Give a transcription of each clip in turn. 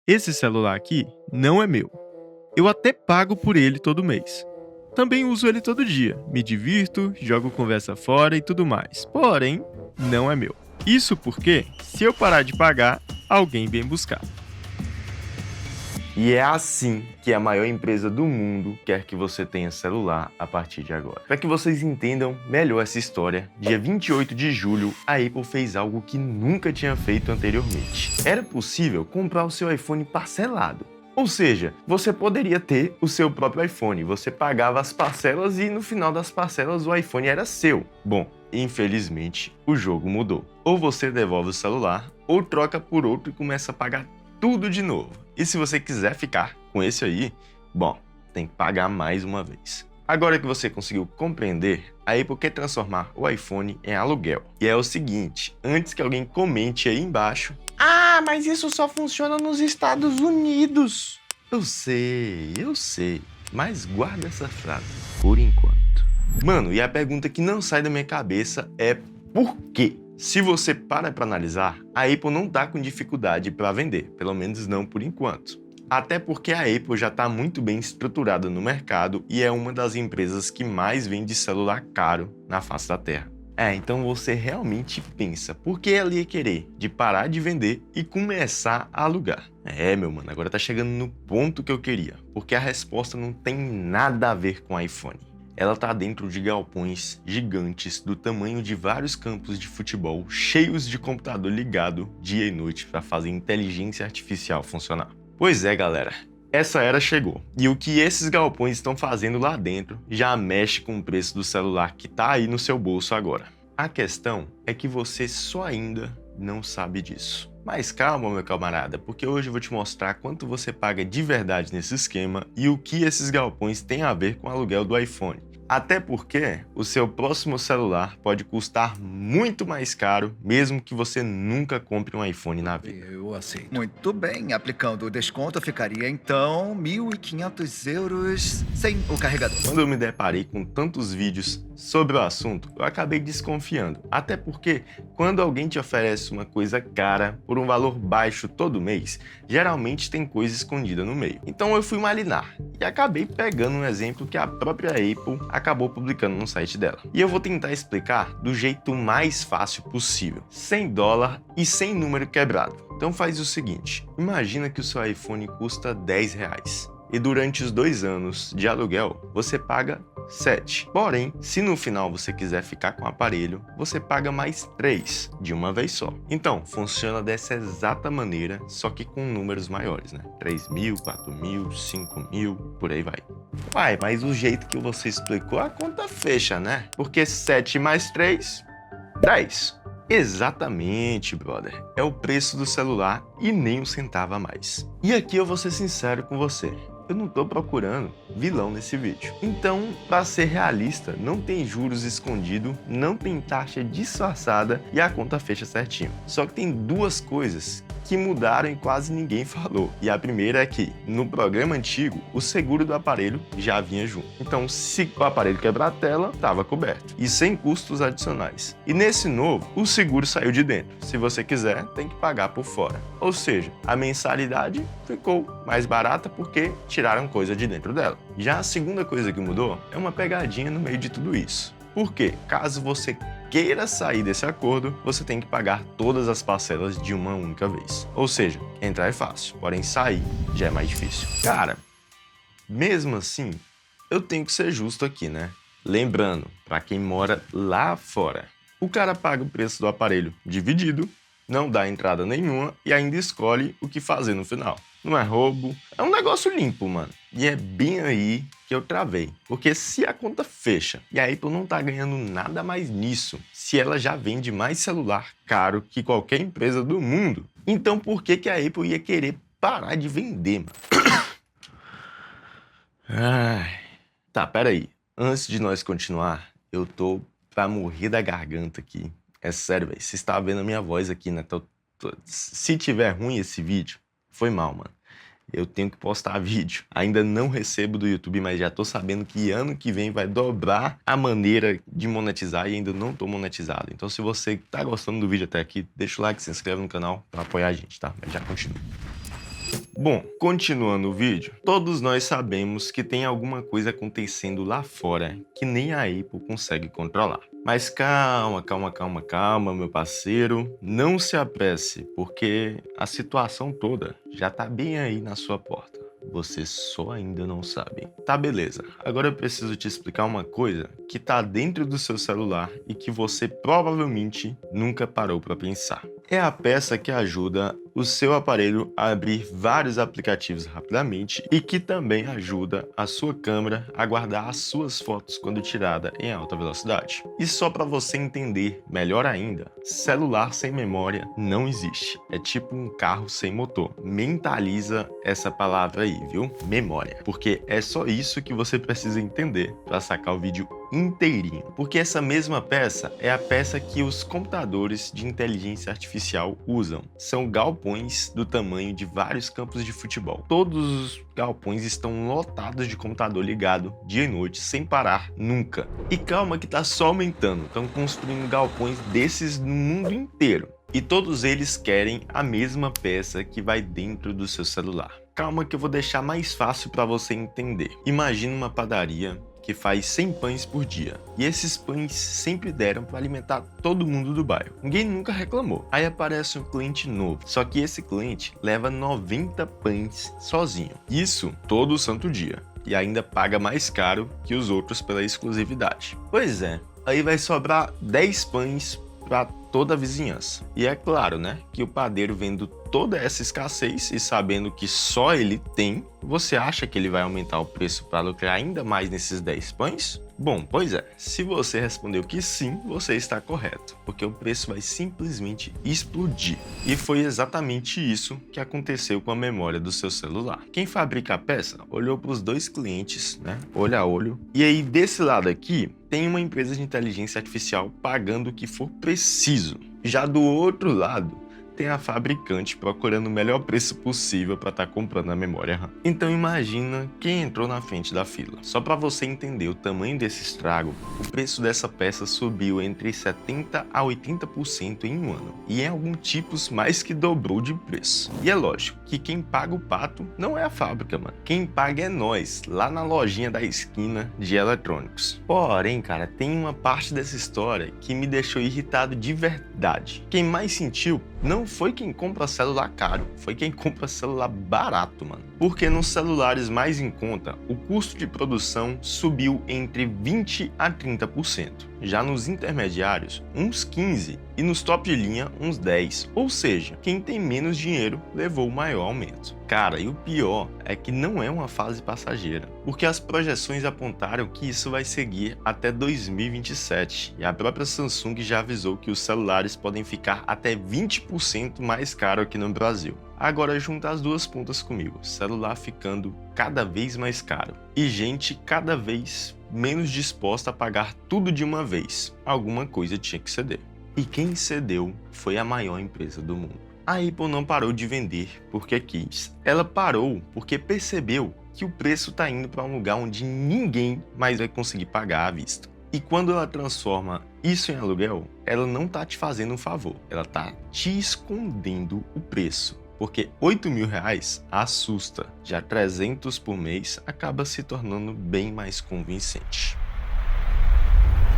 Esse celular aqui não é meu. Eu até pago por ele todo mês. Também uso ele todo dia, me divirto, jogo conversa fora e tudo mais. Porém, não é meu. Isso porque, se eu parar de pagar, alguém vem buscar. E é assim que a maior empresa do mundo quer que você tenha celular a partir de agora. Para que vocês entendam melhor essa história, dia 28 de julho, a Apple fez algo que nunca tinha feito anteriormente. Era possível comprar o seu iPhone parcelado. Ou seja, você poderia ter o seu próprio iPhone, você pagava as parcelas e no final das parcelas o iPhone era seu. Bom, infelizmente o jogo mudou. Ou você devolve o celular, ou troca por outro e começa a pagar tudo de novo. E se você quiser ficar com esse aí, bom, tem que pagar mais uma vez. Agora que você conseguiu compreender, a Apple quer transformar o iPhone em aluguel. E é o seguinte, antes que alguém comente aí embaixo: "Ah, mas isso só funciona nos Estados Unidos." Eu sei, mas guarda essa frase por enquanto. Mano, e a pergunta que não sai da minha cabeça é por quê? Se você para analisar, a Apple não está com dificuldade para vender, pelo menos não por enquanto. Até porque a Apple já está muito bem estruturada no mercado e é uma das empresas que mais vende celular caro na face da Terra. Então você realmente pensa, por que ela ia querer de parar de vender e começar a alugar? Meu mano, agora tá chegando no ponto que eu queria, porque a resposta não tem nada a ver com o iPhone. Ela está dentro de galpões gigantes do tamanho de vários campos de futebol, cheios de computador ligado dia e noite para fazer inteligência artificial funcionar. Pois é, galera, essa era chegou. E o que esses galpões estão fazendo lá dentro já mexe com o preço do celular que está aí no seu bolso agora. A questão é que você só ainda não sabe disso. Mas calma, meu camarada, porque hoje eu vou te mostrar quanto você paga de verdade nesse esquema e o que esses galpões têm a ver com o aluguel do iPhone. Até porque o seu próximo celular pode custar muito mais caro, mesmo que você nunca compre um iPhone na vida. Eu aceito. Muito bem, aplicando o desconto ficaria então 1.500 euros sem o carregador. Quando eu me deparei com tantos vídeos sobre o assunto, eu acabei desconfiando. Até porque quando alguém te oferece uma coisa cara por um valor baixo todo mês, geralmente tem coisa escondida no meio. Então eu fui malinar e acabei pegando um exemplo que a própria Apple acabou publicando no site dela. E eu vou tentar explicar do jeito mais fácil possível, sem dólar e sem número quebrado. Então faz o seguinte, imagina que o seu iPhone custa R$10 e durante os 2 anos de aluguel você paga 7. Porém, se no final você quiser ficar com o aparelho, você paga mais 3 de uma vez só. Então, funciona dessa exata maneira, só que com números maiores, né? 3.000, 4.000, 5.000, por aí vai. Uai, mas o jeito que você explicou, a conta fecha, né? Porque 7 mais 3, 10. Exatamente, brother. É o preço do celular e nem um centavo a mais. E aqui eu vou ser sincero com você. Eu não tô procurando vilão nesse vídeo. Então, para ser realista, não tem juros escondido, não tem taxa disfarçada e a conta fecha certinho. Só que tem duas coisas que mudaram e quase ninguém falou. E a primeira é que, no programa antigo, o seguro do aparelho já vinha junto. Então, se o aparelho quebrar a tela, estava coberto. E sem custos adicionais. E nesse novo, o seguro saiu de dentro. Se você quiser, tem que pagar por fora. Ou seja, a mensalidade ficou mais barata porque tiraram coisa de dentro dela. Já a segunda coisa que mudou é uma pegadinha no meio de tudo isso. Porque, caso você queira sair desse acordo, você tem que pagar todas as parcelas de uma única vez. Ou seja, entrar é fácil, porém sair já é mais difícil. Cara, mesmo assim, eu tenho que ser justo aqui, né? Lembrando, para quem mora lá fora, o cara paga o preço do aparelho dividido, não dá entrada nenhuma e ainda escolhe o que fazer no final. Não é roubo, é um negócio limpo, mano. E é bem aí que eu travei. Porque se a conta fecha e a Apple não tá ganhando nada mais nisso, se ela já vende mais celular caro que qualquer empresa do mundo, então por que que a Apple ia querer parar de vender, mano? Tá, peraí. Antes de nós continuar, eu tô pra morrer da garganta aqui. É sério, velho. Você está vendo a minha voz aqui, né? Se tiver ruim esse vídeo, foi mal, mano. Eu tenho que postar vídeo. Ainda não recebo do YouTube, mas já tô sabendo que ano que vem vai dobrar a maneira de monetizar e ainda não tô monetizado. Então se você tá gostando do vídeo até aqui, deixa o like, se inscreve no canal pra apoiar a gente, tá? Mas já continua. Bom, continuando o vídeo, todos nós sabemos que tem alguma coisa acontecendo lá fora que nem a Apple consegue controlar. Mas calma, meu parceiro, não se apresse, porque a situação toda já tá bem aí na sua porta. Você só ainda não sabe. Tá, beleza. Agora eu preciso te explicar uma coisa que tá dentro do seu celular e que você provavelmente nunca parou para pensar. É a peça que ajuda o seu aparelho a abrir vários aplicativos rapidamente e que também ajuda a sua câmera a guardar as suas fotos quando tirada em alta velocidade. E só para você entender melhor ainda, celular sem memória não existe. É tipo um carro sem motor. Mentaliza essa palavra aí, viu? Memória. Porque é só isso que você precisa entender para sacar o vídeo inteirinho. Porque essa mesma peça é a peça que os computadores de inteligência artificial usam. São galpões do tamanho de vários campos de futebol. Todos os galpões estão lotados de computador ligado dia e noite sem parar nunca. E calma que tá só aumentando. Estão construindo galpões desses no mundo inteiro. E todos eles querem a mesma peça que vai dentro do seu celular. Calma que eu vou deixar mais fácil para você entender. Imagina uma padaria que faz 100 pães por dia. E esses pães sempre deram para alimentar todo mundo do bairro. Ninguém nunca reclamou. Aí aparece um cliente novo. Só que esse cliente leva 90 pães sozinho. Isso todo santo dia. E ainda paga mais caro que os outros pela exclusividade. Pois é, aí vai sobrar 10 pães para toda a vizinhança. E é claro, né, que o padeiro vendo toda essa escassez e sabendo que só ele tem, você acha que ele vai aumentar o preço para lucrar ainda mais nesses 10 pães? Bom, pois é, se você respondeu que sim, você está correto, porque o preço vai simplesmente explodir. E foi exatamente isso que aconteceu com a memória do seu celular. Quem fabrica a peça olhou para os dois clientes, né, olho a olho, e aí desse lado aqui tem uma empresa de inteligência artificial pagando o que for preciso. Já do outro lado, tem a fabricante procurando o melhor preço possível para estar comprando a memória RAM. Então imagina quem entrou na frente da fila. Só para você entender o tamanho desse estrago, o preço dessa peça subiu entre 70% a 80% em um ano. E em alguns tipos mais que dobrou de preço. E é lógico que quem paga o pato não é a fábrica, mano. Quem paga é nós, lá na lojinha da esquina de eletrônicos. Porém, cara, tem uma parte dessa história que me deixou irritado de verdade. Quem mais sentiu não foi quem compra celular caro, foi quem compra celular barato, mano. Porque nos celulares mais em conta, o custo de produção subiu entre 20% a 30%. Já nos intermediários, uns 15%, e nos top de linha, uns 10%. Ou seja, quem tem menos dinheiro levou o maior aumento. Cara, e o pior é que não é uma fase passageira, porque as projeções apontaram que isso vai seguir até 2027, e a própria Samsung já avisou que os celulares podem ficar até 20% mais caro aqui no Brasil. Agora junta as duas pontas comigo, celular ficando cada vez mais caro e gente cada vez menos disposta a pagar tudo de uma vez. Alguma coisa tinha que ceder. E quem cedeu foi a maior empresa do mundo. A Apple não parou de vender porque quis. Ela parou porque percebeu que o preço está indo para um lugar onde ninguém mais vai conseguir pagar à vista. E quando ela transforma isso em aluguel, ela não está te fazendo um favor, ela está te escondendo o preço. Porque R$8.000 assusta, já 300 por mês acaba se tornando bem mais convincente.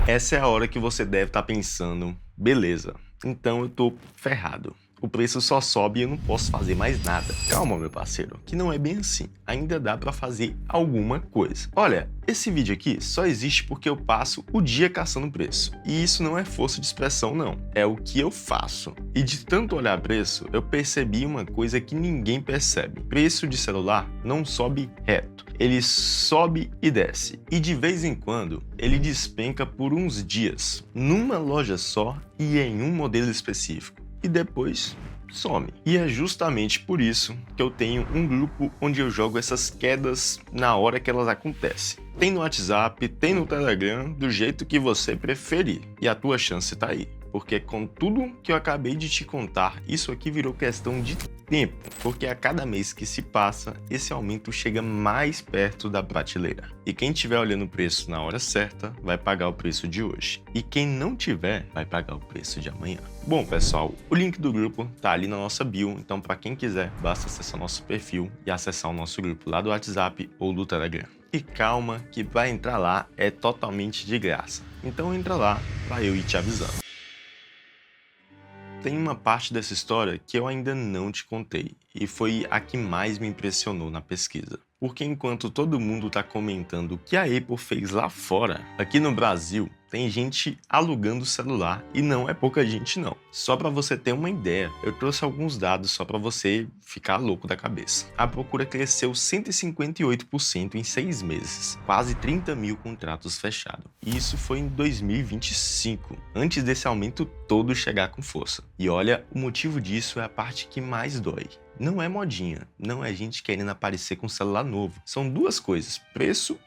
Essa é a hora que você deve estar pensando, beleza, então eu tô ferrado. O preço só sobe e eu não posso fazer mais nada. Calma, meu parceiro, que não é bem assim. Ainda dá pra fazer alguma coisa. Olha, esse vídeo aqui só existe porque eu passo o dia caçando preço. E isso não é força de expressão, não. É o que eu faço. E de tanto olhar preço, eu percebi uma coisa que ninguém percebe. Preço de celular não sobe reto. Ele sobe e desce. E de vez em quando, ele despenca por uns dias. Numa loja só e em um modelo específico. E depois some. E é justamente por isso que eu tenho um grupo onde eu jogo essas quedas na hora que elas acontecem. Tem no WhatsApp, tem no Telegram, do jeito que você preferir. E a tua chance tá aí. Porque com tudo que eu acabei de te contar, isso aqui virou questão de tempo, porque a cada mês que se passa, esse aumento chega mais perto da prateleira. E quem estiver olhando o preço na hora certa, vai pagar o preço de hoje. E quem não tiver, vai pagar o preço de amanhã. Bom, pessoal, o link do grupo tá ali na nossa bio, então para quem quiser, basta acessar nosso perfil e acessar o nosso grupo lá do WhatsApp ou do Telegram. E calma, que para entrar lá é totalmente de graça. Então entra lá para eu ir te avisando. Tem uma parte dessa história que eu ainda não te contei, e foi a que mais me impressionou na pesquisa. Porque enquanto todo mundo está comentando o que a Apple fez lá fora, aqui no Brasil tem gente alugando celular e não é pouca gente não. Só para você ter uma ideia, eu trouxe alguns dados só para você ficar louco da cabeça. A procura cresceu 158% em 6 meses, quase 30 mil contratos fechados. E isso foi em 2025, antes desse aumento todo chegar com força. E olha, o motivo disso é a parte que mais dói. Não é modinha, não é gente querendo aparecer com um celular novo. São duas coisas, preço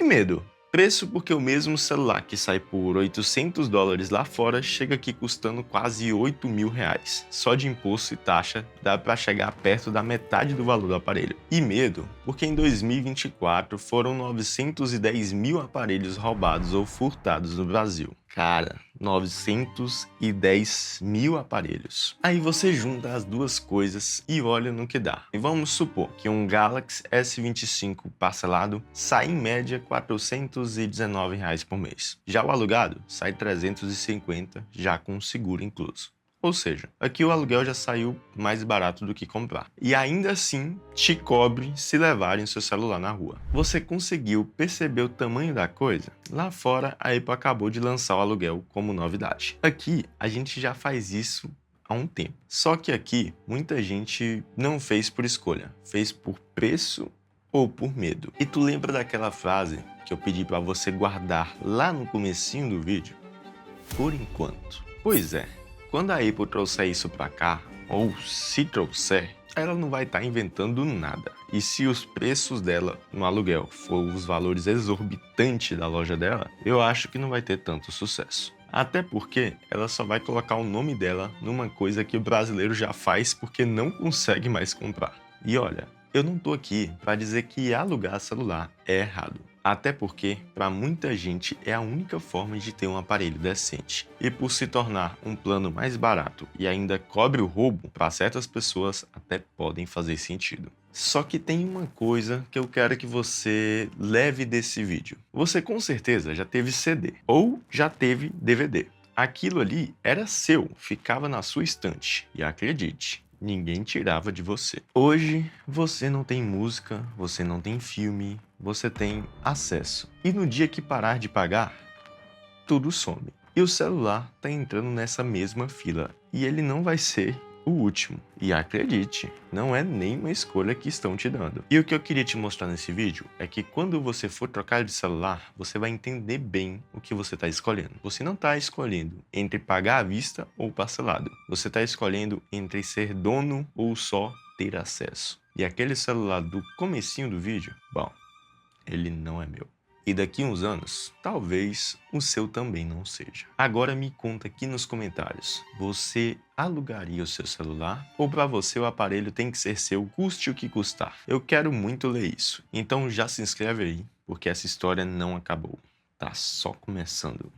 e medo. Preço porque o mesmo celular que sai por $800 lá fora chega aqui custando quase R$8.000. Só de imposto e taxa dá para chegar perto da metade do valor do aparelho. E medo porque em 2024 foram 910 mil aparelhos roubados ou furtados no Brasil. Cara, 910 mil aparelhos. Aí você junta as duas coisas e olha no que dá. E vamos supor que um Galaxy S25 parcelado sai em média R$419 por mês. Já o alugado sai 350, já com seguro incluso. Ou seja, aqui o aluguel já saiu mais barato do que comprar. E ainda assim, te cobre se levarem seu celular na rua. Você conseguiu perceber o tamanho da coisa? Lá fora, a Apple acabou de lançar o aluguel como novidade. Aqui, a gente já faz isso há um tempo. Só que aqui, muita gente não fez por escolha. Fez por preço ou por medo. E tu lembra daquela frase que eu pedi para você guardar lá no comecinho do vídeo? Por enquanto. Pois é. Quando a Apple trouxer isso para cá, ou se trouxer, ela não vai estar inventando nada. E se os preços dela no aluguel for os valores exorbitantes da loja dela, eu acho que não vai ter tanto sucesso. Até porque ela só vai colocar o nome dela numa coisa que o brasileiro já faz porque não consegue mais comprar. E olha, eu não tô aqui para dizer que alugar celular é errado. Até porque, para muita gente, é a única forma de ter um aparelho decente. E por se tornar um plano mais barato e ainda cobre o roubo, para certas pessoas até podem fazer sentido. Só que tem uma coisa que eu quero que você leve desse vídeo. Você com certeza já teve CD ou já teve DVD. Aquilo ali era seu, ficava na sua estante. E acredite, ninguém tirava de você. Hoje, você não tem música, você não tem filme, você tem acesso. E no dia que parar de pagar, tudo some. E o celular tá entrando nessa mesma fila. E ele não vai ser o último. E acredite, não é nenhuma escolha que estão te dando. E o que eu queria te mostrar nesse vídeo é que quando você for trocar de celular, você vai entender bem o que você está escolhendo. Você não está escolhendo entre pagar à vista ou parcelado. Você está escolhendo entre ser dono ou só ter acesso. E aquele celular do comecinho do vídeo, bom, ele não é meu. E daqui uns anos, talvez o seu também não seja. Agora me conta aqui nos comentários, você alugaria o seu celular? Ou para você o aparelho tem que ser seu, custe o que custar? Eu quero muito ler isso. Então já se inscreve aí, porque essa história não acabou. Tá só começando.